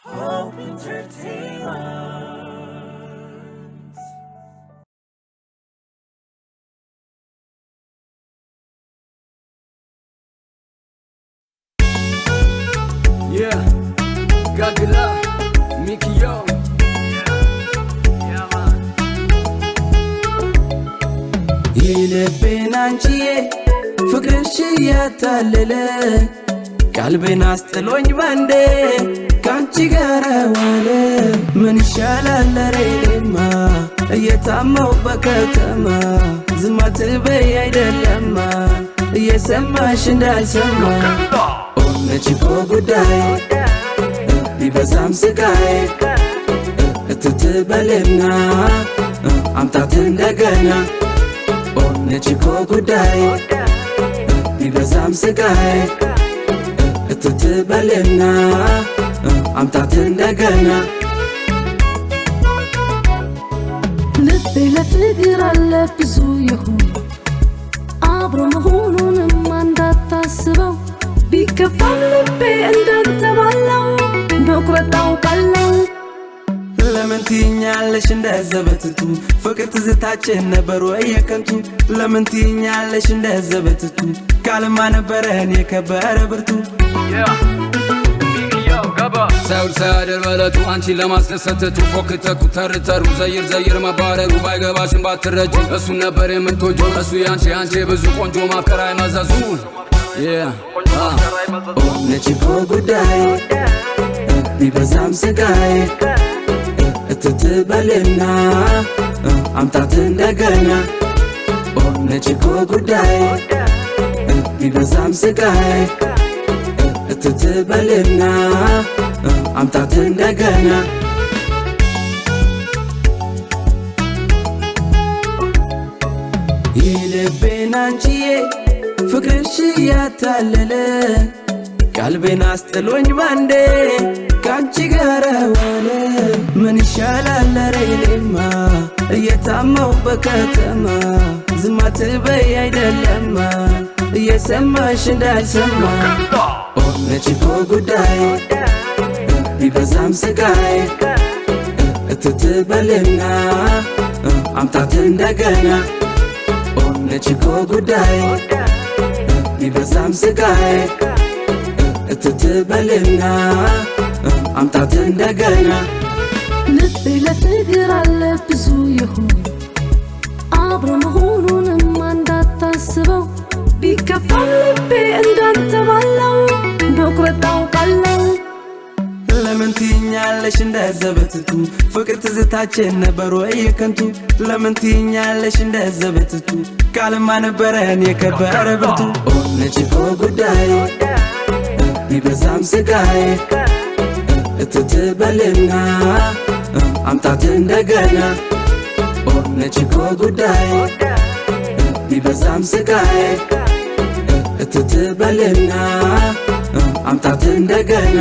Hope Entertainment. Yeah, Gagala, Mickey Yo. Yeah, man. ይልቤን አንቺዬ ፍቅርሽ እያታለለ ቀልቤን አስጥሎኝ ባንዴ ካንቺ ጋር ዋለ። ምን ይሻላል ለሬማ እየታመው በከተማ ዝም አትበይ አይደለማ እየሰማሽ እንዳልሰማ ሆነች እኮ ጉዳይ ቢበዛም ስቃይ እትትበልና አምጣት እንደገና ሆነች እኮ ጉዳይ ቢበዛም ስቃይ እትትበልና አምጣት እንደገና ልቤ ለፍቅር አለ ብዙ ይሁን አብሮ መሆኑንም እንዳታስበው ቢከፋም ልቤ እንዳትባለው መቁረጣው ቀለው ለምን ትይኛለሽ እንደዘበትቱ ፍቅር ትዝታችን ነበር ወይ የከንቱ ለምን ትይኛለሽ እንደዘበትቱ ቃልማ ነበረን የከበረ ብርቱ ሳይውል ሳያድር በለቱ አንቺን ለማስደሰትቱ ፎክተኩ ተርተሩ ዘይር ዘይር መባረሩ ባይገባሽም ባትረጁ እሱን ነበር የምትወጂው እሱ ያንቺ አንቺ ብዙ ቆንጆ ማፍቀር አይመዘዙ ሆነች እኮ ጉዳይ ቢበዛም ስቃይ እትትበልና አምጣት እንደገና ሆነች እኮ ጉዳይ ቢበዛም ስቃይ እትትበልና አምጣት እንደገና ይልቤን አንቺዬ ፍቅርሽ እያታለለ ቀልቤን አስጥሎኝ ባንዴ ካንቺ ጋር ዋለ። ምን ይሻላል ለሬማ እየታመው በከተማ ዝም አትበይ አይደለማ እየሰማሽ እንዳልሰማ ሆነች እኮ ጉዳይ ቢበዛም ስቃይ እትትበልና አምጣት እንደገና ሆነች እኮ ጉዳይ ቢበዛም ስቃይ እትትበልና አምጣት እንደገና ልቤ ለፍቅር አለ ብዙ ይሁን አብሮ መሆኑንም እንዳታስበው ቢከፋም ልቤ እንዳትባለው መቁረጣው ቀለው ለምን ትይኛለሽ እንደዘበትቱ ፍቅር ትዝታችን ነበር ወይ የከንቱ ለምን ትይኛለሽ እንደዘበትቱ ቃልማ ነበረን የከበረ ብርቱ ሆነች እኮ ጉዳይ ቢበዛም ስቃይ እትትበልና አምጣት እንደገና ሆነች እኮ ጉዳይ ቢበዛም ስቃይ እትትበልና አምጣት እንደገና